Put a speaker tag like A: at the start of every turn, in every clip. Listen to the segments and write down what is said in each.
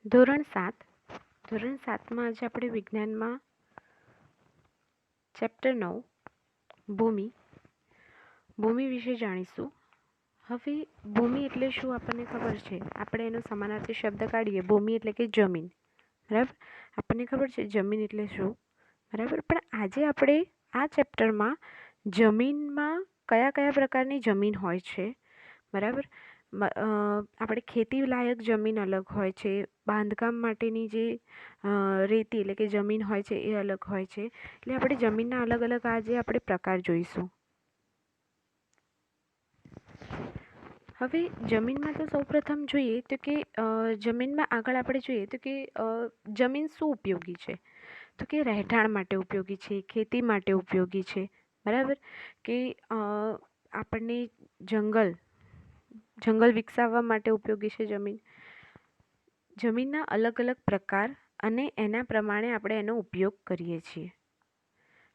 A: ધોરણ 7માં આજે આપણે વિજ્ઞાનમાં ચેપ્ટર 9 ભૂમિ વિશે જાણીશું. હવે ભૂમિ એટલે શું આપણને ખબર છે. આપણે એનો સમાનાર્થી શબ્દ કાઢીએ. ભૂમિ એટલે કે જમીન, બરાબર. આપણને ખબર છે જમીન એટલે શું, બરાબર. પણ આજે આપણે આ ચેપ્ટરમાં જમીનમાં કયા કયા પ્રકારની જમીન હોય છે, બરાબર. આપણે ખેતી લાયક જમીન અલગ હોય છે, બાંધકામ માટેની જે રેતી એટલે કે જમીન હોય છે એ અલગ હોય છે. એટલે આપણે જમીનના અલગ અલગ આજે આપણે પ્રકાર જોઈશું. હવે જમીનમાં તો સૌપ્રથમ જોઈએ તો કે જમીનમાં આગળ આપણે જોઈએ તો કે જમીન શું ઉપયોગી છે, તો કે રહેઠાણ માટે ઉપયોગી છે, ખેતી માટે ઉપયોગી છે, બરાબર. કે આપણને જંગલ વિકસાવવા માટે ઉપયોગી છે જમીન. જમીનના અલગ અલગ પ્રકાર અને એના પ્રમાણે આપણે એનો ઉપયોગ કરીએ છીએ.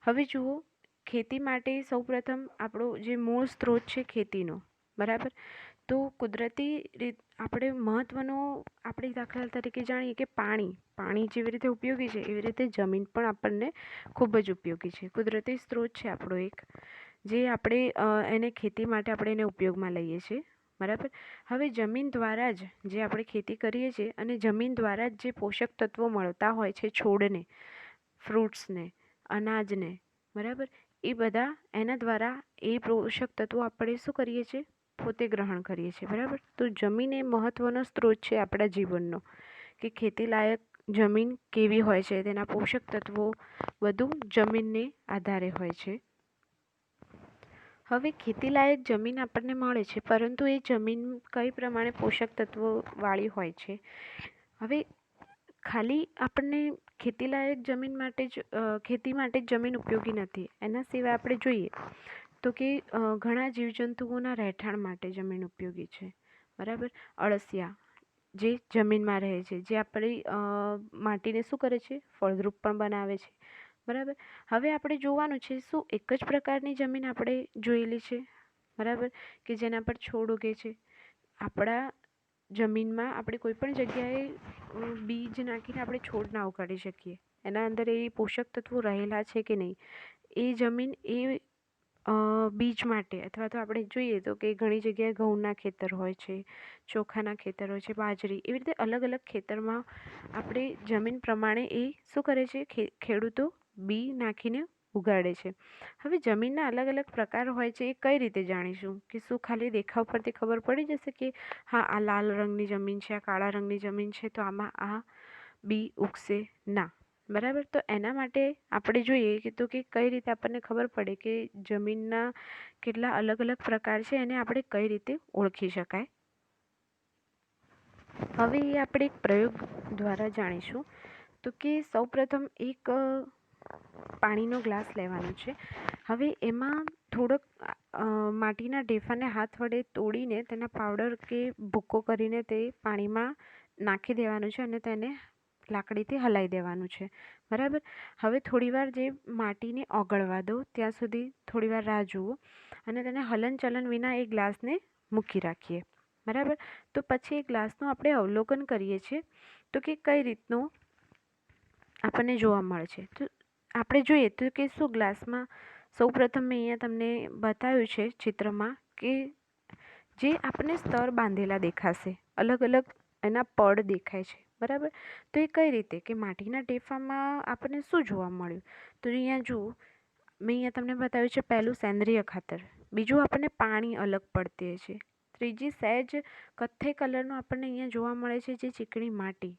A: હવે જુઓ, ખેતી માટે સૌપ્રથમ આપણો જે મૂળ સ્ત્રોત છે ખેતીનો, બરાબર. તો કુદરતી રીત આપણે મહત્ત્વનો આપણે દાખલા તરીકે જાણીએ કે પાણી જેવી રીતે ઉપયોગી છે એવી રીતે જમીન પણ આપણને ખૂબ જ ઉપયોગી છે. કુદરતી સ્ત્રોત છે આપણો એક, જે આપણે એને ખેતી માટે આપણે એને ઉપયોગમાં લઈએ છીએ, બરાબર. હવે જમીન દ્વારા જ જે આપણે ખેતી કરીએ છીએ અને જમીન દ્વારા જ જે પોષક તત્વો મળતા હોય છે છોડને, ફ્રૂટ્સને, અનાજને, બરાબર. એ બધા એના દ્વારા એ પોષક તત્વો આપણે શું કરીએ છીએ, પોતે ગ્રહણ કરીએ છીએ, બરાબર. તો જમીન એ મહત્ત્વનો સ્ત્રોત છે આપણા જીવનનો, કે ખેતીલાયક જમીન કેવી હોય છે, તેના પોષક તત્વો બધું જમીનને આધારે હોય છે. હવે ખેતીલાયક જમીન આપણને મળે છે, પરંતુ એ જમીન કઈ પ્રમાણે પોષક તત્વોવાળી હોય છે. હવે ખાલી આપણને ખેતીલાયક જમીન માટે જ ખેતી માટે જ જમીન ઉપયોગી નથી. એના સિવાય આપણે જોઈએ તો કે ઘણા જીવજંતુઓના રહેઠાણ માટે જમીન ઉપયોગી છે, બરાબર. અળસિયા જે જમીનમાં રહે છે, જે આપણી માટીને શું કરે છે, ફળદ્રુપ પણ બનાવે છે, બરાબર. હવે આપણે જોવાનું છે શું એક જ પ્રકારની જમીન આપણે જોયેલી છે, બરાબર, કે જેના પર છોડ ઉગે છે. આપણા જમીનમાં આપણે કોઈ પણ જગ્યાએ બીજ નાખીને આપણે છોડ ના ઉગાડી શકીએ. એના અંદર એ પોષક તત્વો રહેલા છે કે નહીં, એ જમીન એ બીજ માટે, અથવા તો આપણે જોઈએ તો કે ઘણી જગ્યાએ ઘઉંના ખેતર હોય છે, ચોખાના ખેતર હોય છે, બાજરી, એવી રીતે અલગ અલગ ખેતરમાં આપણે જમીન પ્રમાણે એ શું કરે છે, ખેડૂતો બી નાખીને ઉગાડે છે. હવે જમીનના અલગ અલગ પ્રકાર હોય છે, એ કઈ રીતે જાણીશું, કે શું ખાલી દેખાવ પરથી ખબર પડી જશે કે હા આ લાલ રંગની જમીન છે, આ કાળા રંગની જમીન છે, તો આમાં આ બી ઉગશે? ના, બરાબર. તો એના માટે આપણે જોઈએ કે તો કે કઈ રીતે આપણને ખબર પડે કે જમીનના કેટલા અલગ અલગ પ્રકાર છે એને આપણે કઈ રીતે ઓળખી શકાય. હવે એ આપણે એક પ્રયોગ દ્વારા જાણીશું. તો કે સૌપ્રથમ એક પાણીનો ગ્લાસ લેવાનો છે. હવે એમાં થોડોક માટીના ઢેફાને હાથ વડે તોડીને તેના પાવડર કે ભૂકો કરીને તે પાણીમાં નાખી દેવાનું છે અને તેને લાકડીથી હલાવી દેવાનું છે, બરાબર. હવે થોડીવાર જે માટીને ઓગળવા દો, ત્યાં સુધી થોડીવાર રાહ જુઓ અને તેને હલનચલન વિના એ ગ્લાસને મૂકી રાખીએ, બરાબર. તો પછી એ ગ્લાસનું આપણે અવલોકન કરીએ છીએ તો કે કઈ રીતનું આપણને જોવા મળે છે. તો આપણે જોઈએ તો કે શું ગ્લાસમાં સૌપ્રથમ મેં અહીંયા તમને બતાવ્યું છે ચિત્રમાં કે જે આપણને સ્તર બાંધેલા દેખાશે, અલગ અલગ એના પડ દેખાય છે, બરાબર. તો એ કઈ રીતે, કે માટીના ઢેફામાં આપણને શું જોવા મળ્યું, તો અહીંયા જુઓ, મેં અહીંયા તમને બતાવ્યું છે. પહેલું સેન્દ્રિય ખાતર, બીજું આપણને પાણી અલગ પડતે છે, ત્રીજી સહેજ કથ્થઈ કલરનું આપણને અહીંયા જોવા મળે છે જે ચીકણી માટી,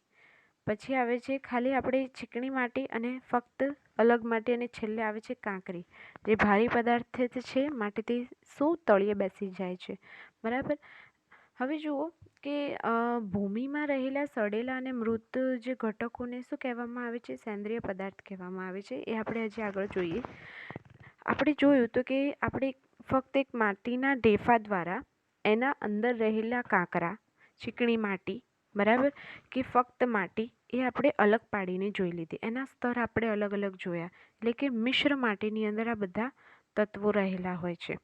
A: પછી આવે છે ખાલી આપણે ચીકણી માટી અને ફક્ત અલગ માટી, અને છેલ્લે આવે છે કાંકરી, જે ભારે પદાર્થ છે માટીથી શું તળિયે બેસી જાય છે, બરાબર. હવે જુઓ કે ભૂમિમાં રહેલા સડેલા અને મૃત જે ઘટકોને શું કહેવામાં આવે છે, સેન્દ્રિય પદાર્થ કહેવામાં આવે છે. એ આપણે હજી આગળ જોઈએ. આપણે જોયું તો કે આપણે ફક્ત એક માટીના ઢેફા દ્વારા એના અંદર રહેલા કાંકરા, ચીકણી માટી, બરાબર, કે ફક્ત માટી, એ આપણે અલગ પાડીને જોઈ લીધી. એના સ્તર આપણે અલગ અલગ જોયા, એટલે કે મિશ્ર માટીની અંદર આ બધા તત્વો રહેલા હોય છે.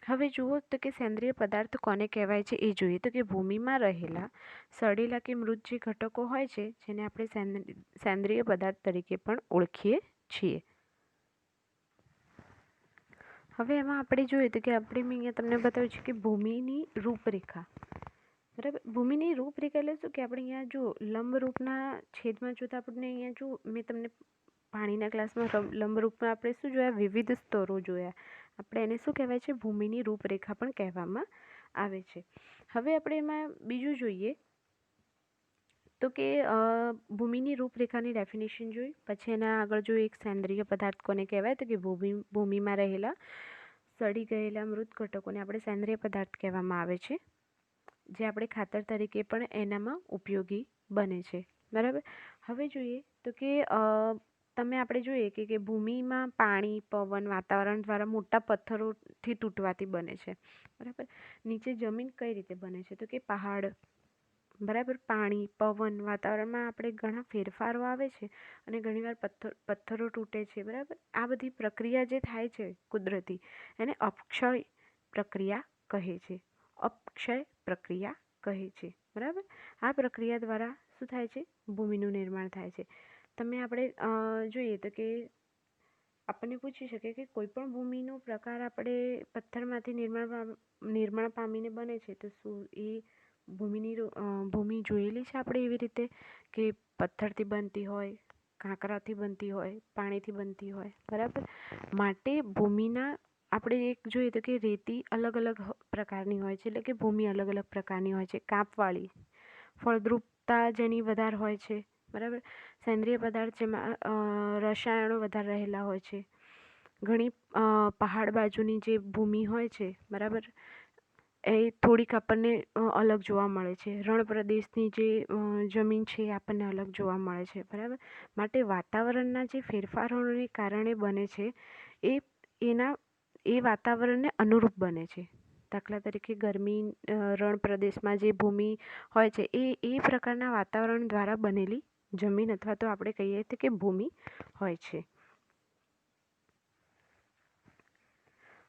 A: હવે જુઓ તો કે સેન્દ્રિય પદાર્થ કોને કહેવાય છે એ જોઈએ તો કે ભૂમિમાં રહેલા સડેલા કે મૃત જે ઘટકો હોય છે જેને આપણે સેન્દ્રિય પદાર્થ તરીકે પણ ઓળખીએ છીએ. હવે એમાં આપણે જોઈએ તો કે આપણે મેં અહીંયા તમને બતાવ્યું છે કે ભૂમિની રૂપરેખા. બરાબર, ભૂમિની રૂપરેખા એટલે શું કે આપણે અહીંયા જો લંબરૂપના છેદમાં જોતા આપણને અહીંયા જો મેં તમને પાણીના ગ્લાસમાં લંબરૂપમાં આપણે શું જોયા, વિવિધ સ્તરો જોયા. આપણે એને શું કહેવાય છે, ભૂમિની રૂપરેખા પણ કહેવામાં આવે છે. હવે આપણે એમાં બીજું જોઈએ તો કે ભૂમિની રૂપરેખાની ડેફિનેશન જોઈ, પછી એના આગળ જોઈએ એક સેન્દ્રિય પદાર્થ કોને કહેવાય તો કે ભૂમિમાં રહેલા સડી ગયેલા મૃત ઘટકોને આપણે સેન્દ્રિય પદાર્થ કહેવામાં આવે છે, જે આપણે ખાતર તરીકે પણ એનામાં ઉપયોગી બને છે. બરાબર, હવે જોઈએ તો કે તમે આપણે જોઈએ કે ભૂમિમાં પાણી, પવન, વાતાવરણ દ્વારા મોટા પથ્થરોથી તૂટવાથી બને છે. બરાબર, નીચે જમીન કઈ રીતે બને છે તો કે પહાડ. બરાબર, પાણી, પવન, વાતાવરણમાં આપણે ઘણા ફેરફારો આવે છે અને ઘણીવાર પથ્થરો તૂટે છે. બરાબર, આ બધી પ્રક્રિયા જે થાય છે કુદરતી, એને અપક્ષય પ્રક્રિયા કહે છે. અપક્ષય પ્રક્રિયા કહે છે. બરાબર, આ પ્રક્રિયા દ્વારા શું થાય છે, ભૂમિનું નિર્માણ થાય છે. તમે આપણે જોઈએ તો કે આપણને પૂછી શકે કે કોઈ પણ ભૂમિનો પ્રકાર આપણે પથ્થરમાંથી નિર્માણ પામીને બને છે તો શું એ ભૂમિ જોયેલી છે આપણે એવી રીતે કે પથ્થરથી બનતી હોય, કાંકરાથી બનતી હોય, પાણીથી બનતી હોય. બરાબર, માટે ભૂમિના આપણે એક જોઈએ તો કે રેતી અલગ અલગ પ્રકારની હોય છે, એટલે કે ભૂમિ અલગ અલગ પ્રકારની હોય છે. કાંપવાળી, ફળદ્રુપતા જેની વધારે હોય છે. બરાબર, સેન્દ્રિય પદાર્થ જેમાં રસાયણો વધારે રહેલા હોય છે. ઘણી પહાડ બાજુની જે ભૂમિ હોય છે, બરાબર, એ થોડીક આપણને અલગ જોવા મળે છે. રણ પ્રદેશની જે જમીન છે એ આપણને અલગ જોવા મળે છે. બરાબર, માટે વાતાવરણના જે ફેરફારોને કારણે બને છે એ વાતાવરણને અનુરૂપ બને છે. દાખલા તરીકે ગરમી, રણ પ્રદેશમાં જે ભૂમિ હોય છે એ પ્રકારના વાતાવરણ દ્વારા બનેલી જમીન અથવા તો આપણે કહીએ તો કે ભૂમિ હોય છે.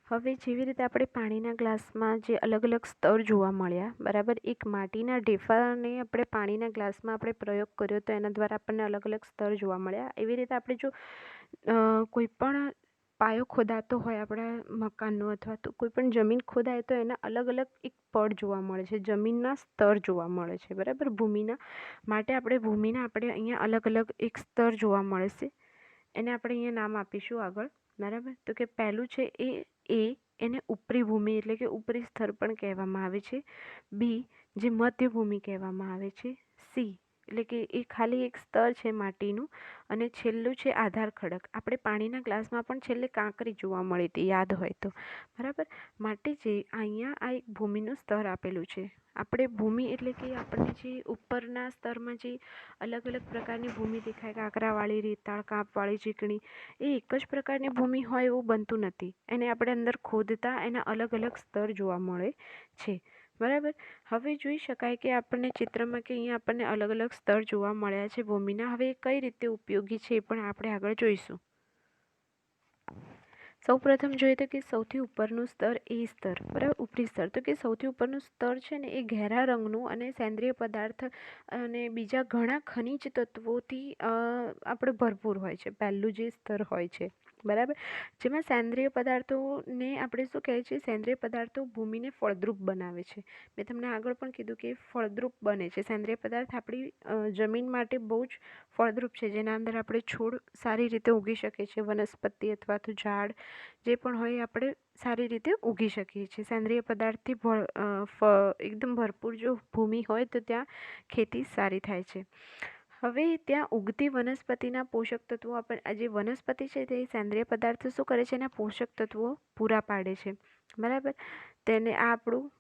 A: હવે જેવી રીતે આપણે પાણીના ગ્લાસમાં જે અલગ અલગ સ્તર જોવા મળ્યા, બરાબર, એક માટીના ઢેફાને આપણે પાણીના ગ્લાસમાં આપણે પ્રયોગ કર્યો તો એના દ્વારા આપણને અલગ અલગ સ્તર જોવા મળ્યા. એવી રીતે આપણે જો કોઈ પણ પાયો ખોદાતો હોય આપણા મકાનનો અથવા તો કોઈ પણ જમીન ખોદાય તો એના અલગ અલગ એક પડ જોવા મળે છે, જમીનના સ્તર જોવા મળે છે. બરાબર, ભૂમિના માટે આપણે ભૂમિના આપણે અહીંયા અલગ અલગ એક સ્તર જોવા મળે છે, એને આપણે અહીંયા નામ આપીશું આગળ. બરાબર, તો કે પહેલું છે એને ઉપરી ભૂમિ એટલે કે ઉપરી સ્તર પણ કહેવામાં આવે છે. બી જે મધ્ય ભૂમિ કહેવામાં આવે છે. સી એટલે કે એ ખાલી એક સ્તર છે માટીનું. અને છેલ્લું છે આધાર ખડક. આપણે પાણીના ગ્લાસમાં પણ છેલ્લે કાંકરી જોવા મળી હતી, યાદ હોય તો. બરાબર, માટે જે અહીંયા આ એક ભૂમિનું સ્તર આપેલું છે. આપણે ભૂમિ એટલે કે આપણને જે ઉપરના સ્તરમાં જે અલગ અલગ પ્રકારની ભૂમિ દેખાય, કાંકરાવાળી, રેતાળ, કાંપવાળી, ચીકણી, એ એક જ પ્રકારની ભૂમિ હોય એવું બનતું નથી. એને આપણે અંદર ખોદતા એના અલગ અલગ સ્તર જોવા મળે છે. બરાબર, હવે જોઈ શકાય કે આપણને ચિત્રમાં કે અહીંયા આપણને અલગ અલગ સ્તર જોવા મળ્યા છે ભૂમિના. હવે કઈ રીતે ઉપયોગી છે એ પણ આપણે આગળ જોઈશું. સૌ પ્રથમ જોઈએ તો કે સૌથી ઉપરનું સ્તર એ સ્તર, બરાબર, ઉપરી સ્તર. તો કે સૌથી ઉપરનું સ્તર છે ને એ ઘેરા રંગનું અને સેન્દ્રિય પદાર્થ અને બીજા ઘણા ખનિજ તત્વોથી આપણે ભરપૂર હોય છે. પહેલું જે સ્તર હોય છે, બરાબર, જેમાં સેન્દ્રિય પદાર્થોને આપણે શું કહે છે, સેન્દ્રિય પદાર્થો ભૂમિને ફળદ્રુપ બનાવે છે. મેં તમને આગળ પણ કીધું કે ફળદ્રુપ બને છે સેન્દ્રિય પદાર્થ. આપણી જમીન માટે બહુ જ ફળદ્રુપ છે, જેના અંદર આપણે છોડ સારી રીતે ઉગી શકે છે. વનસ્પતિ અથવા તો ઝાડ જે પણ હોય એ આપણે સારી રીતે ઉગી શકીએ છીએ. સેન્દ્રિય પદાર્થથી એકદમ ભરપૂર જો ભૂમિ હોય તો ત્યાં ખેતી સારી થાય છે. હવે ત્યાં ઉગતી વનસ્પતિના પોષક તત્વો આ જે વનસ્પતિ છે તે સેન્દ્રિય પદાર્થ શું કરે છે, એના પોષક તત્વો પૂરા પાડે છે. બરાબર, તેને આ આપણું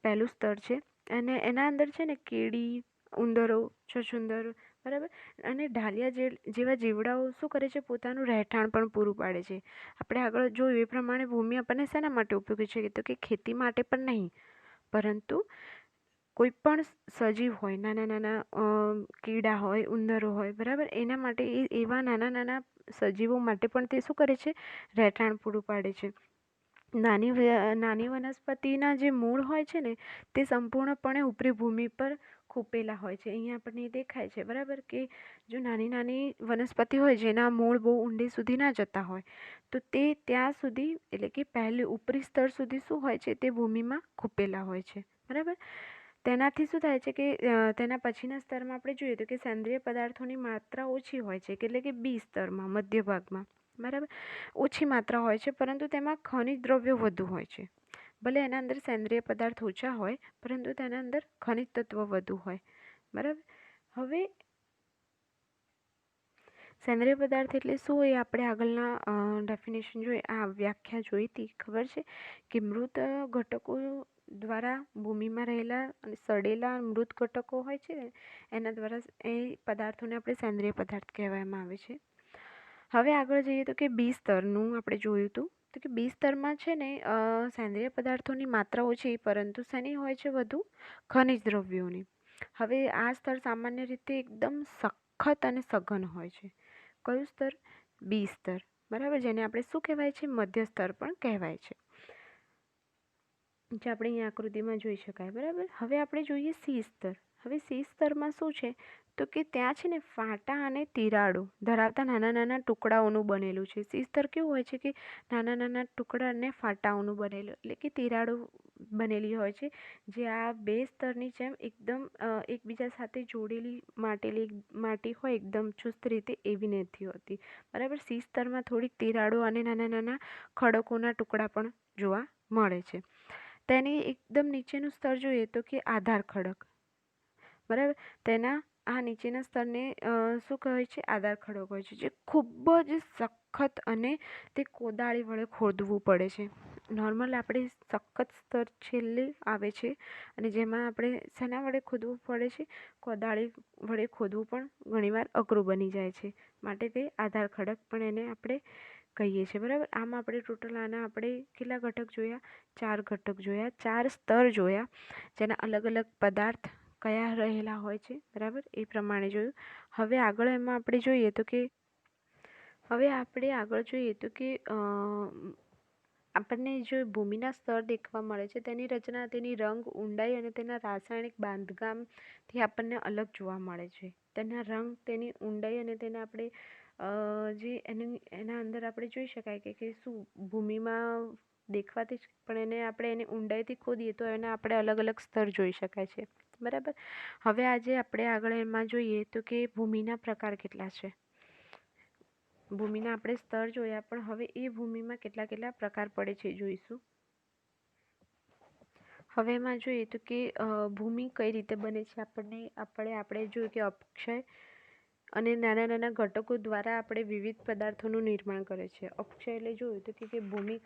A: પહેલું સ્તર છે. અને એના અંદર છે ને કીડી, ઉંદરો, છછુંદર, બરાબર, અને ઢાલિયા જેવા જીવડાઓ શું કરે છે, પોતાનું રહેઠાણ પણ પૂરું પાડે છે. આપણે આગળ જોયું એ પ્રમાણે ભૂમિ આપણને શેના માટે ઉપયોગી છે, તો કે ખેતી માટે પણ નહીં, પરંતુ કોઈ પણ સજીવ હોય, નાના નાના કીડા હોય, ઉંદરો હોય, બરાબર, એના માટે એવા નાના નાના સજીવો માટે પણ તે શું કરે છે, રહેઠાણ પૂરું પાડે છે. નાની વનસ્પતિના જે મૂળ હોય છે ને તે સંપૂર્ણપણે ઉપરી ભૂમિ પર ખૂંપેલા હોય છે. અહીંયા આપણને દેખાય છે બરાબર કે જો નાની વનસ્પતિ હોય જેના મૂળ બહુ ઊંડે સુધી ના જતા હોય તો તે ત્યાં સુધી એટલે કે પહેલું ઉપરી સ્તર સુધી શું હોય છે તે ભૂમિમાં ખૂંપેલા હોય છે બરાબર. તેનાથી શું થાય છે કે તેના પછીના સ્તરમાં આપણે જોઈએ તો કે સેન્દ્રિય પદાર્થોની માત્રા ઓછી હોય છે એટલે કે બી સ્તરમાં મધ્ય ભાગમાં બરાબર ઓછી માત્રા હોય છે પરંતુ તેમાં ખનિજ દ્રવ્યો વધુ હોય છે. ભલે એના અંદર સેન્દ્રિય પદાર્થ ઓછા હોય પરંતુ તેના અંદર ખનિજ તત્વ વધુ હોય બરાબર. હવે સેન્દ્રિય પદાર્થ એટલે શું એ આપણે આગળના ડેફિનેશન જોઈએ આ વ્યાખ્યા જોઈ હતી ખબર છે કે મૃત ઘટકો દ્વારા ભૂમિમાં રહેલા અને સડેલા મૃત ઘટકો હોય છે એના દ્વારા એ પદાર્થોને આપણે સેન્દ્રિય પદાર્થ કહેવામાં આવે છે. હવે આગળ જઈએ તો કે બી સ્તરનું આપણે જોયું હતું તો કે બી સ્તરમાં છે ને સેન્દ્રિય પદાર્થોની માત્રા ઓછી પરંતુ શેની હોય છે વધુ ખનિજ દ્રવ્યોની. હવે આ સ્તર સામાન્ય રીતે એકદમ સખત અને સઘન હોય છે. કયું સ્તર? બી સ્તર બરાબર જેને આપણે શું કહેવાય છે મધ્ય સ્તર પણ કહેવાય છે જે આપણે અહીંયા આકૃતિમાં જોઈ શકાય બરાબર. હવે આપણે જોઈએ સી સ્તર. હવે સી સ્તરમાં શું છે તો કે ત્યાં છે ને ફાટા અને તિરાડો ધરાવતા નાના ટુકડાઓનું બનેલું છે. સી સ્તર કેવું હોય છે કે નાના ટુકડા અને ફાટાઓનું બનેલું એટલે કે તિરાડો બનેલી હોય છે જે આ બે સ્તરની જેમ એકદમ એકબીજા સાથે જોડેલી માટી હોય એકદમ ચુસ્ત રીતે એવી નથી હોતી બરાબર. સી સ્તરમાં થોડીક તિરાડો અને નાના ખડકોના ટુકડા પણ જોવા મળે છે. તેની એકદમ નીચેનું સ્તર જોઈએ તો કે આધાર ખડક બરાબર. તેના આ નીચેના સ્તરને શું કહે છે આધાર ખડક હોય છે જે ખૂબ જ સખત અને તે કોદાળી વડે ખોદવું પડે છે. નોર્મલ આપણે સખત સ્તર છેલ્લે આવે છે અને જેમાં આપણે શેના વડે ખોદવું પડે છે કોદાળી વડે ખોદવું પણ ઘણીવાર અઘરું બની જાય છે માટે તે આધાર ખડક પણ એને આપણે કહીએ છીએ બરાબર. આમ આપણે ટોટલ આના આપણે કેટલા ઘટક જોયા 4 ઘટક જોયા 4 સ્તર જોયા જેના અલગ પદાર્થ કયા રહેલા હોય છે બરાબર એ પ્રમાણે જોયું. હવે આગળ એમાં આપણે જોઈએ તો કે આપણને જો ભૂમિના સ્તર દેખવા મળે છે તેની રચના તેની રંગ ઊંડાઈ અને તેના રાસાયણિક બાંધકામથી આપણને અલગ જોવા મળે છે. તેના રંગ તેની ઊંડાઈ અને તેને આપણે જે એના અંદર આપણે જોઈ શકાય કે શું ભૂમિમાં દેખવાથી જ પણ એને ઊંડાઈથી ખોદીએ તો એના આપણે અલગ સ્તર જોઈ શકાય છે બરાબર. હવે આજે આપણે આગળ એમાં જોઈએ તો કે ભૂમિના પ્રકાર કેટલા છે. ભૂમિના આપણે સ્તર જોયા પણ હવે એ ભૂમિમાં કેટલા પ્રકાર પડે છે જોઈશું. હવે એમાં જોઈએ તો કે ભૂમિ કઈ રીતે બને છે આપણે જોયું કે અક્ષય અને નાના ઘટકો દ્વારા આપણે વિવિધ પદાર્થોનું નિર્માણ કરે છે. અક્ષય એટલે જોયું તો કે ભૂમિ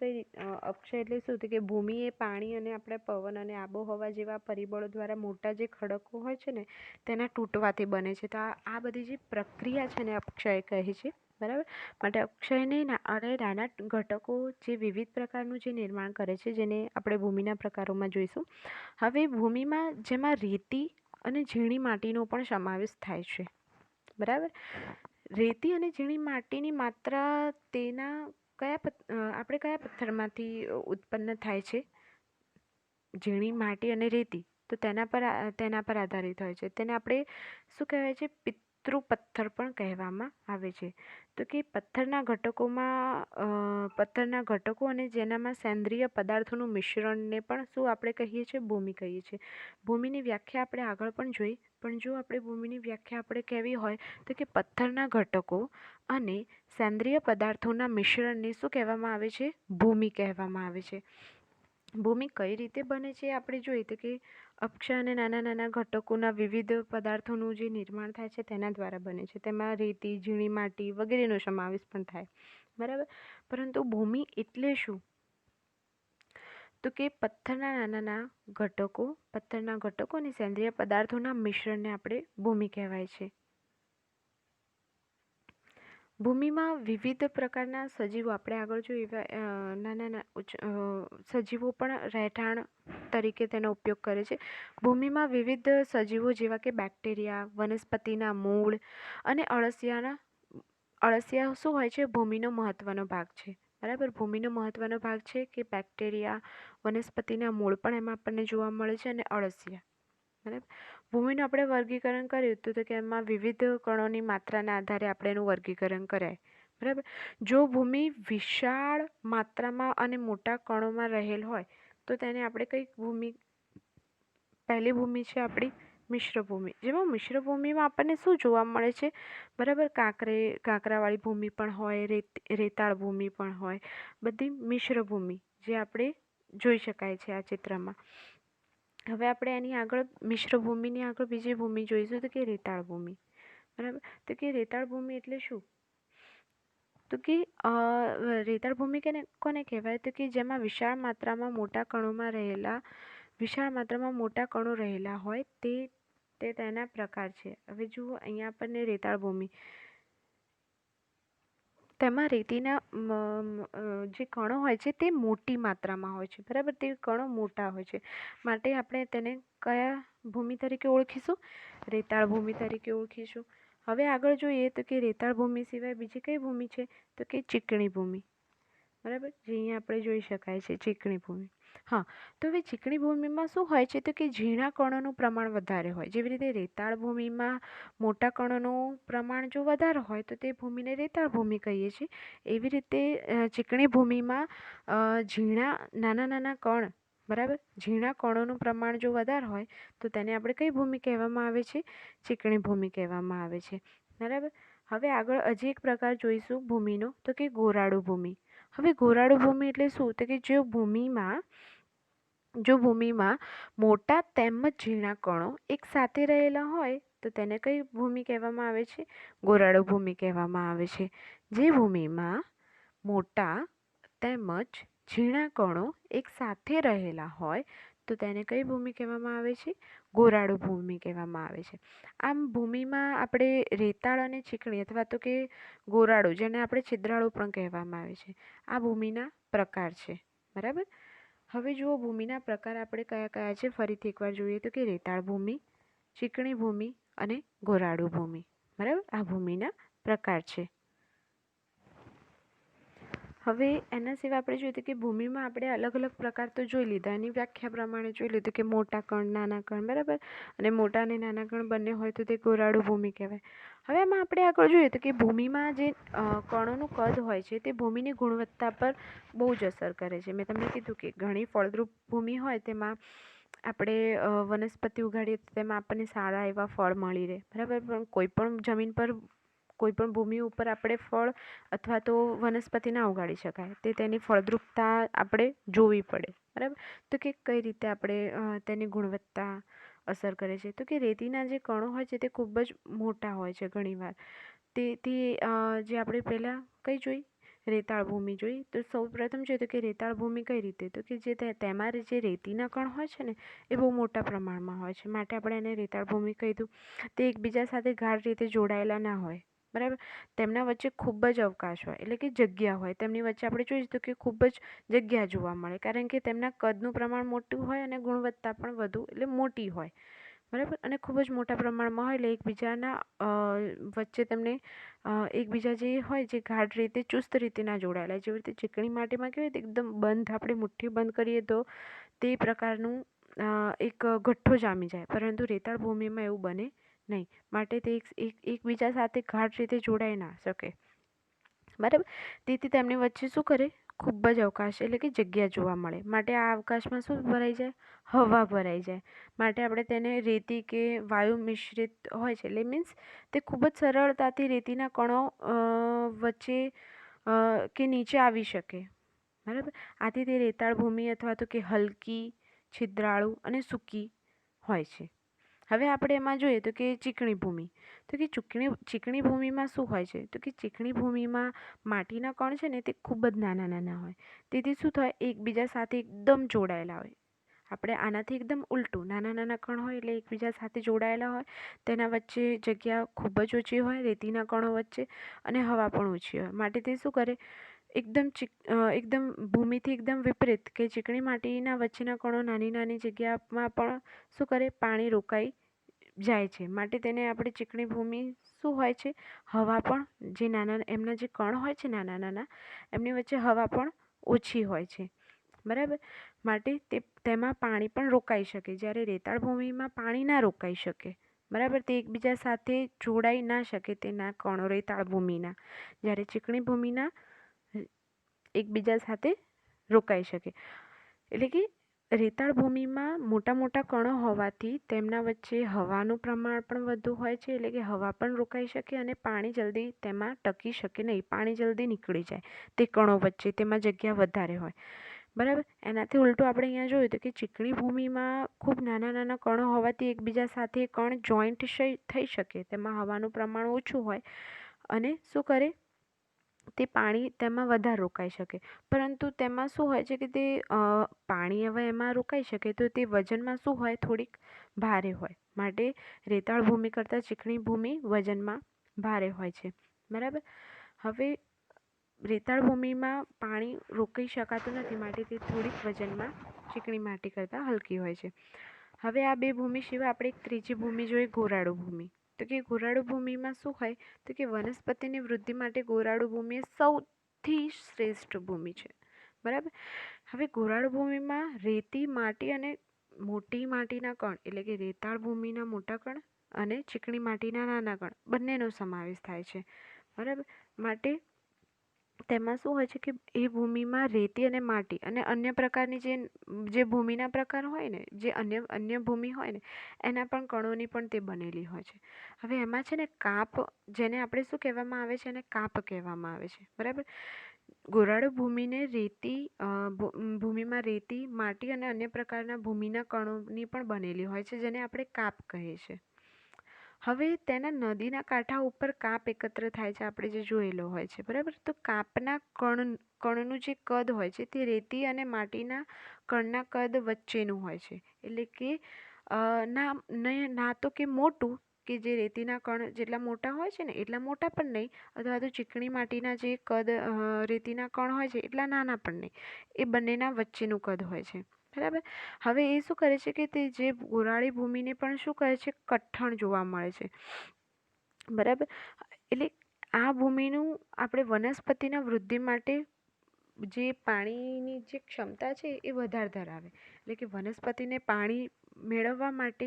A: અક્ષય એટલે શું તો કે ભૂમિ એ પાણી અને આપણે પવન અને આબોહવા જેવા પરિબળો દ્વારા મોટા જે ખડકો હોય છે ને તેના તૂટવાથી બને છે. તો આ બધી જે પ્રક્રિયા છે ને અક્ષય કહે છે બરાબર. માટે અક્ષયને અને નાના ઘટકો જે વિવિધ પ્રકારનું જે નિર્માણ કરે છે જેને આપણે ભૂમિના પ્રકારોમાં જોઈશું. હવે ભૂમિમાં જેમાં રેતી અને ઝીણી માટીનો પણ સમાવેશ થાય છે બરાબર. રેતી અને ઝીણી માટીની માત્રા તેના કયા પથ્થરમાંથી ઉત્પન્ન થાય છે ઝીણી માટી અને રેતી તો તેના પર આધારિત હોય છે. તેને આપણે શું કહેવાય છે પિતૃ પથ્થર પણ કહેવામાં આવે છે. તો કે પથ્થરના ઘટકો અને જેનામાં સેન્દ્રિય પદાર્થોનું મિશ્રણને પણ શું આપણે કહીએ છીએ ભૂમિ કહીએ છીએ. ભૂમિની વ્યાખ્યા આપણે આગળ પણ જોઈ પણ જો આપણે ભૂમિની વ્યાખ્યા આપણે કહેવી હોય તો કે પથ્થરના ઘટકો અને સેન્દ્રિય પદાર્થોના મિશ્રણને શું કહેવામાં આવે છે ભૂમિ કહેવામાં આવે છે. ભૂમિ કઈ રીતે બને છે આપણે જોઈએ તો કે અક્ષય અને નાના ઘટકોના વિવિધ પદાર્થોનું જે નિર્માણ થાય છે તેના દ્વારા બને છે. તેમાં રેતી ઝીણી માટી વગેરેનો સમાવેશ પણ થાય બરાબર. પરંતુ ભૂમિ એટલે શું તો કે પથ્થરના નાના ઘટકો અને સેન્દ્રિય પદાર્થોના મિશ્રણને આપણે ભૂમિ કહેવાય છે. ભૂમિમાં વિવિધ પ્રકારના સજીવો આપણે આગળ જોઈએ નાના સજીવો પણ રહેઠાણ તરીકે તેનો ઉપયોગ કરે છે. ભૂમિમાં વિવિધ સજીવો જેવા કે બેક્ટેરિયા વનસ્પતિના મૂળ અને અળસિયા શું હોય છે ભૂમિનો મહત્વનો ભાગ છે બરાબર. ભૂમિનો મહત્વનો ભાગ છે કે બેક્ટેરિયા, વનસ્પતિના મૂળ પણ એમાં આપણને જોવા મળે છે અને અળસિયા. બરાબર. ભૂમિનું આપણે વર્ગીકરણ કર્યું તો કે એમાં વિવિધ કણોની માત્રાના આધારે આપણે એનું વર્ગીકરણ કરાય. બરાબર. જો ભૂમિ વિશાળ માત્રામાં અને મોટા કણોમાં રહેલ હોય તો તેને આપણે કઈ ભૂમિ, પહેલી ભૂમિ છે આપણી મિશ્ર ભૂમિ. જેમાં મિશ્ર ભૂમિમાં આપણને શું જોવા મળે છે? બરાબર. કાંકરાવાળી ભૂમિ પણ હોય, રેતાળ ભૂમિ પણ હોય, બધી મિશ્ર ભૂમિ જે આપણે જોઈ શકાય છે આ ચિત્રમાં. હવે આપણે એની આગળ મિશ્ર ભૂમિની આગળ બીજી ભૂમિ જોઈશું તો કે રેતાળ ભૂમિ. બરાબર. તો કે રેતાળ ભૂમિ એટલે શું? તો કે રેતાળ ભૂમિ કોને કહેવાય? તો કે જેમાં વિશાળ માત્રામાં મોટા કણો રહેલા હોય તે તેના પ્રકાર છે. હવે જુઓ અહીંયા આપણને રેતાળ ભૂમિ, તેમાં રેતીના જે કણો હોય છે તે મોટી માત્રામાં હોય છે. બરાબર. તે કણો મોટા હોય છે માટે આપણે તેને કયા ભૂમિ તરીકે ઓળખીશું? રેતાળ ભૂમિ તરીકે ઓળખીશું. હવે આગળ જોઈએ તો કે રેતાળ ભૂમિ સિવાય બીજી કઈ ભૂમિ છે? તો કે ચીકણી ભૂમિ. બરાબર. જે અહીંયા આપણે જોઈ શકાય છે ચીકણી ભૂમિ. હા, તો હવે ચીકણી ભૂમિમાં શું હોય છે? તો કે ઝીણા કણોનું પ્રમાણ વધારે હોય. જેવી રીતે રેતાળ ભૂમિમાં મોટા કણોનું પ્રમાણ જો વધારે હોય તો તે ભૂમિને રેતાળ ભૂમિ કહીએ છીએ. એવી રીતે ચીકણી ભૂમિમાં નાના કણ, બરાબર, ઝીણા કણોનું પ્રમાણ જો વધારે હોય તો તેને આપણે કઈ ભૂમિ કહેવામાં આવે છે? ચીકણી ભૂમિ કહેવામાં આવે છે. બરાબર. હવે આગળ હજી એક પ્રકાર જોઈશું ભૂમિનો તો કે ગોરાડુ ભૂમિ. હવે ગોરાડુ ભૂમિ એટલે શું? તો કે જો ભૂમિમાં મોટા તેમજ ઝીણા કણો એક સાથે રહેલા હોય તો તેને કઈ ભૂમિ કહેવામાં આવે છે? ગોરાડુ ભૂમિ કહેવામાં આવે છે. જે ભૂમિમાં મોટા તેમજ ઝીણા કણો એક સાથે રહેલા હોય તો તેને કઈ ભૂમિ કહેવામાં આવે છે? ગોરાડુ ભૂમિ કહેવામાં આવે છે. આમ ભૂમિમાં આપણે રેતાળ અને ચીકણી અથવા તો કે ગોરાડુ, જેને આપણે છિદ્રાળુ પણ કહેવામાં આવે છે, આ ભૂમિના પ્રકાર છે. બરાબર. હવે જુઓ ભૂમિના પ્રકાર આપણે કયા કયા છે ફરીથી એકવાર જોઈએ તો કે રેતાળ ભૂમિ, ચીકણી ભૂમિ અને ગોરાડુ ભૂમિ. બરાબર. આ ભૂમિના પ્રકાર છે. હવે એના સિવાય આપણે જોઈએ તો કે ભૂમિમાં આપણે અલગ અલગ પ્રકાર તો જોઈ લીધા. એની વ્યાખ્યા પ્રમાણે જોઈ લીધું કે મોટા કણ, નાના કણ. બરાબર. અને મોટા અને નાના કણ બંને હોય તો તે ગોરાડુ ભૂમિ કહેવાય. હવે એમાં આપણે આગળ જોઈએ તો કે ભૂમિમાં જે કણોનું કદ હોય છે તે ભૂમિની ગુણવત્તા પર બહુ જ અસર કરે છે. મેં તમને કીધું કે ઘણી ફળદ્રુપ ભૂમિ હોય તેમાં આપણે વનસ્પતિ ઉગાડીએ તેમાં આપણને સારા એવા ફળ મળી રહે. બરાબર. પણ કોઈ પણ જમીન પર, કોઈ પણ ભૂમિ ઉપર આપણે ફળ અથવા તો વનસ્પતિ ના ઉગાડી શકાય. તેની ફળદ્રુપતા આપણે જોવી પડે. બરાબર. તો કે કઈ રીતે આપણે તેની ગુણવત્તા અસર કરે છે? તો કે રેતીના જે કણો હોય છે તે ખૂબ જ મોટા હોય છે ઘણીવાર. તેથી જે આપણે પહેલાં કઈ જોઈ? રેતાળ ભૂમિ જોઈ. તો સૌપ્રથમ જોઈએ તો કે રેતાળ ભૂમિ કઈ રીતે? તો કે તેમાં જે રેતીના કણ હોય છે ને એ બહુ મોટા પ્રમાણમાં હોય છે માટે આપણે એને રેતાળ ભૂમિ કીધું. તે એકબીજા સાથે ગાઢ રીતે જોડાયેલા ના હોય. બરાબર. તેમના વચ્ચે ખૂબ જ અવકાશ હોય, એટલે કે જગ્યા હોય. તેમની વચ્ચે આપણે જોઈએ તો કે ખૂબ જ જગ્યા જોવા મળે કારણ કે તેમના કદનું પ્રમાણ મોટું હોય અને ગુણવત્તા પણ વધુ એટલે મોટી હોય. બરાબર. અને ખૂબ જ મોટા પ્રમાણમાં હોય એટલે એકબીજાના વચ્ચે તેમને એકબીજા જે હોય જે ગાઢ રીતે, ચુસ્ત રીતે ના જોડાયેલા. જેવી રીતે ચીકણી માટીમાં કેવી રીતે એકદમ બંધ, આપણે મુઠ્ઠી બંધ કરીએ તો તે પ્રકારનું એક ગઠ્ઠો જામી જાય, પરંતુ રેતાળ ભૂમિમાં એવું બને નહીં. માટે તે એકબીજા સાથે ગાઢ રીતે જોડાઈ ના શકે. બરાબર. તેથી તેમની વચ્ચે શું કરે? ખૂબ જ અવકાશ એટલે કે જગ્યા જોવા મળે. માટે આ અવકાશમાં શું ભરાઈ જાય? હવા ભરાઈ જાય. માટે આપણે તેને રેતી કે વાયુ મિશ્રિત હોય છે, એટલે મીન્સ તે ખૂબ જ સરળતાથી રેતીના કણો વચ્ચે કે નીચે આવી શકે. બરાબર. આથી તે રેતાળ ભૂમિ અથવા તો કે હલકી, છિદ્રાળુ અને સૂકી હોય છે. હવે આપણે એમાં જોઈએ તો કે ચીકણી ભૂમિ. તો કે ચીકણી ભૂમિમાં શું હોય છે? તો કે ચીકણી ભૂમિમાં માટીના કણ છે ને તે ખૂબ જ નાના હોય. તેથી શું થાય? એકબીજા સાથે એકદમ જોડાયેલા હોય. આપણે આનાથી એકદમ ઉલટું, નાના કણ હોય એટલે એકબીજા સાથે જોડાયેલા હોય. તેના વચ્ચે જગ્યા ખૂબ જ ઓછી હોય રેતીના કણો વચ્ચે, અને હવા પણ ઓછી હોય. માટે તે શું કરે? એકદમ ભૂમિથી એકદમ વિપરીત કે ચીકણી માટીના વચ્ચેના કણો નાની જગ્યામાં પણ શું કરે? પાણી રોકાઈ જાય છે, માટે તેને આપણે ચીકણી ભૂમિ શું હોય છે, હવા પણ જે નાના એમના જે કણ હોય છે નાના નાના એમની વચ્ચે હવા પણ ઓછી હોય છે, બરાબર. માટે તેમાં પાણી પણ રોકાઈ શકે, જ્યારે રેતાળ ભૂમિમાં પાણી ના રોકાઈ શકે, બરાબર. તે એકબીજા સાથે જોડાઈ ના શકે તેના કણો રેતાળ ભૂમિના, જ્યારે ચીકણી ભૂમિના એકબીજા સાથે રોકાઈ શકે. એટલે કે રેતાળ ભૂમિમાં મોટા મોટા કણો હોવાથી તેમના વચ્ચે હવાનું પ્રમાણ પણ વધુ હોય છે, એટલે કે હવા પણ રોકાઈ શકે અને પાણી જલ્દી તેમાં ટકી શકે નહીં, પાણી જલ્દી નીકળી જાય તે કણો વચ્ચે, તેમાં જગ્યા વધારે હોય, બરાબર. એનાથી ઉલટું આપણે અહીંયા જોયું તો કે ચીકણી ભૂમિમાં ખૂબ નાના નાના કણો હોવાથી એકબીજા સાથે કણ જોઈન્ટ થઈ શકે, તેમાં હવાનું પ્રમાણ ઓછું હોય અને શું કરે તે પાણી તેમાં વધારે રોકાઈ શકે. પરંતુ તેમાં શું હોય છે કે તે પાણી હવે એમાં રોકાઈ શકે તો તે વજનમાં શું હોય, થોડીક ભારે હોય, માટે રેતાળ ભૂમિ કરતાં ચીકણી ભૂમિ વજનમાં ભારે હોય છે, બરાબર. હવે રેતાળ ભૂમિમાં પાણી રોકી શકાતું નથી, માટે તે થોડીક વજનમાં ચીકણી માટી કરતાં હલકી હોય છે. હવે આ બે ભૂમિ સિવાય આપણે એક ત્રીજી ભૂમિ જોઈએ, ગોરાડુ ભૂમિ. તો કે ગોરાડુ ભૂમિમાં શું હોય તો કે વનસ્પતિની વૃદ્ધિ માટે ગોરાડુ ભૂમિ એ સૌથી શ્રેષ્ઠ ભૂમિ છે, બરાબર. હવે ગોરાડુ ભૂમિમાં રેતી માટી અને મોટી માટીના કણ, એટલે કે રેતાળ ભૂમિના મોટા કણ અને ચીકણી માટીના નાના કણ બંનેનો સમાવેશ થાય છે, બરાબર. માટે તેમાં શું હોય છે કે એ ભૂમિમાં રેતી અને માટી અને અન્ય પ્રકારની જે ભૂમિના પ્રકાર હોય ને, જે અન્ય ભૂમિ હોય ને એના પણ કણોની પણ તે બનેલી હોય છે. હવે એમાં છે ને કાપ, જેને આપણે શું કહેવામાં આવે છે, એને કાપ કહેવામાં આવે છે, બરાબર. ગોરાડુ ભૂમિને ભૂમિમાં રેતી, માટી અને અન્ય પ્રકારના ભૂમિના કણોની પણ બનેલી હોય છે, જેને આપણે કાપ કહીએ છીએ. હવે તેના નદીના કાંઠા ઉપર કાપ એકત્ર થાય છે, આપણે જે જોયેલો હોય છે, બરાબર. તો કાપના કણનું જે કદ હોય છે તે રેતી અને માટીના કણના કદ વચ્ચેનું હોય છે, એટલે કે ના તો કે મોટું, કે જે રેતીના કણ જેટલા મોટા હોય છે ને એટલા મોટા પણ નહીં, અથવા તો ચીકણી માટીના જે કદ રેતીના કણ હોય છે એટલા નાના પણ નહીં, એ બંનેના વચ્ચેનું કદ હોય છે, બરાબર. હવે એ શું કરે છે કે તે જે ગોરાળી ભૂમિને પણ શું કરે છે, કઠણ જોવા મળે છે, બરાબર. એટલે આ ભૂમિનું આપણે વનસ્પતિના વૃદ્ધિ માટે જે પાણીની જે ક્ષમતા છે એ વધારે ધરાવે, એટલે કે વનસ્પતિને પાણી મેળવવા માટે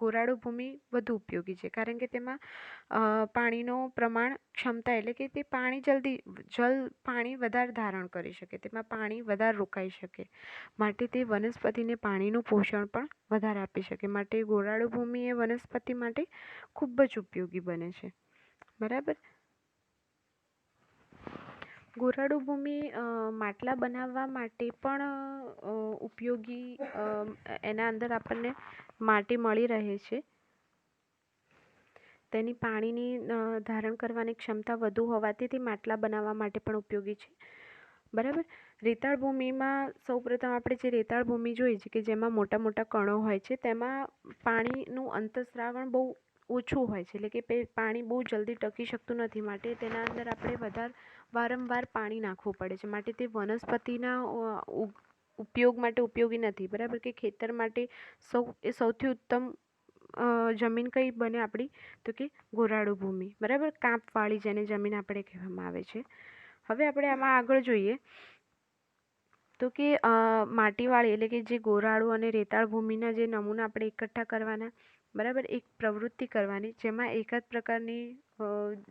A: ગોરાડુ ભૂમિ વધુ ઉપયોગી છે, કારણ કે તેમાં પાણીનો પ્રમાણ ક્ષમતા, એટલે કે તે પાણી વધારે ધારણ કરી શકે, તેમાં પાણી વધારે રોકાઈ શકે, માટે તે વનસ્પતિને પાણીનું પોષણ પણ વધારે આપી શકે, માટે ગોરાડુ ભૂમિ એ વનસ્પતિ માટે ખૂબ જ ઉપયોગી બને છે, બરાબર. ગોરાડુ ભૂમિ માટલા બનાવવા માટે પણ ઉપયોગી, એના અંદર આપણને માટી મળી રહે છે, તેની પાણીની ધારણ કરવાની ક્ષમતા વધુ હોવાથી તે માટલા બનાવવા માટે પણ ઉપયોગી છે, બરાબર. રેતાળ ભૂમિમાં સૌપ્રથમ આપણે જે રેતાળ ભૂમિ જોઈ છે કે જેમાં મોટા મોટા કણો હોય છે, તેમાં પાણીનું અંતઃસ્રાવણ બહુ ઓછું હોય છે, એટલે કે પાણી બહુ જલ્દી ટકી શકતું નથી, માટે તેના અંદર આપણે વારંવાર પાણી નાખવું પડે છે, માટે તે વનસ્પતિના ઉપયોગ માટે ઉપયોગી નથી, બરાબર. કે ખેતર માટે સૌથી ઉત્તમ જમીન કઈ બને આપણી, તો કે ગોરાડુ ભૂમિ, બરાબર, કાંપવાળી જેને જમીન આપણે કહેવામાં આવે છે. હવે આપણે આમાં આગળ જોઈએ તો કે માટીવાળી, એટલે કે જે ગોરાડુ અને રેતાળ ભૂમિના જે નમૂના આપણે એકઠા કરવાના, બરાબર, એક પ્રવૃત્તિ કરવાની, જેમાં એકાદ પ્રકારની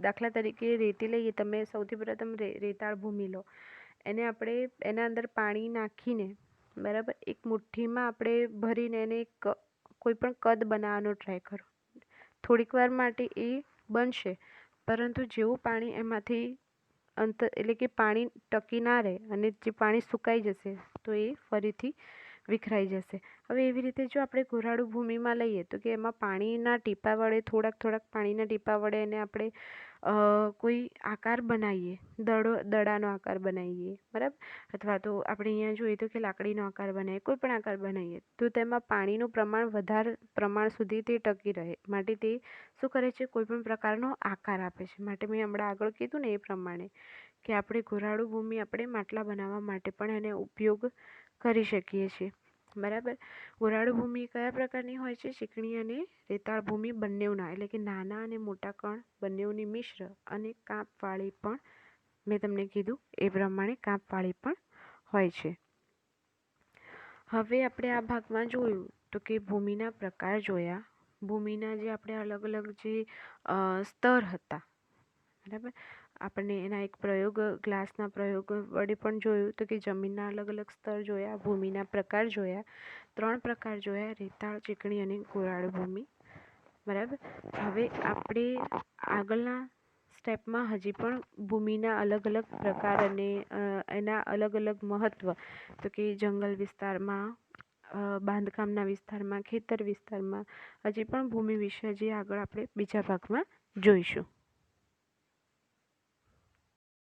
A: દાખલા તરીકે રેતી લઈએ, તમે સૌથી પ્રથમ રેતાળ ભૂમિ લો, એને આપણે એના અંદર પાણી નાખીને, બરાબર, એક મુઠ્ઠીમાં આપણે ભરીને એને કોઈ પણ કદ બનાવવાનો ટ્રાય કરો, થોડીક વાર માટે એ બનશે, પરંતુ જેવું પાણી એમાંથી એટલે કે પાણી ટકી ના રહે અને જે પાણી સુકાઈ જશે તો એ ફરીથી વિખરાઈ જશે. હવે એવી રીતે જો આપણે ગોરાડુ ભૂમિમાં લઈએ તો કે એમાં પાણીના ટીપા વડે થોડાક પાણીના ટીપા વડે એને આપણે કોઈ આકાર બનાવીએ, દડાનો આકાર બનાવીએ, બરાબર, અથવા તો આપણે અહીંયા જોઈએ તો કે લાકડીનો આકાર બનાવીએ, કોઈ પણ આકાર બનાવીએ તો તેમાં પાણીનું પ્રમાણ વધારે પ્રમાણ સુધી તે ટકી રહે, માટે તે શું કરે છે, કોઈ પણ પ્રકારનો આકાર આપે છે. માટે મેં હમણાં આગળ કીધું ને એ પ્રમાણે કે આપણે ગોરાડુ ભૂમિ આપણે માટલા બનાવવા માટે પણ એને ઉપયોગ કરી શકીએ છીએ. બરાબર. ગોરાડુ ભૂમિ કયા પ્રકારની હોય છે? ચીકણી અને રેતાળ ભૂમિ બંનેવના, એટલે કે નાના અને મોટા કણ બંનેવની મિશ્ર અને કાંપવાળી પણ, મેં તમને કીધું એ પ્રમાણે કાંપવાળી પણ હોય છે. હવે આપણે આ ભાગમાં જોયું તો કે ભૂમિના પ્રકાર જોયા, ભૂમિના જે આપણે અલગ અલગ જે સ્તર હતા, બરાબર. આપણને એના એક પ્રયોગ, ગ્લાસના પ્રયોગ વડે પણ જોયું તો કે જમીનના અલગ અલગ સ્તર જોયા, ભૂમિના પ્રકાર જોયા, 3 પ્રકાર જોયા: રેતાળ, ચીકણી અને ગોરાડુ ભૂમિ, બરાબર. હવે આપણે આગળના સ્ટેપમાં હજી પણ ભૂમિના અલગ અલગ પ્રકાર અને એના અલગ અલગ મહત્ત્વ, તો કે જંગલ વિસ્તારમાં, બાંધકામના વિસ્તારમાં, ખેતર વિસ્તારમાં, હજી પણ ભૂમિ વિશે હજી આગળ આપણે બીજા ભાગમાં જોઈશું.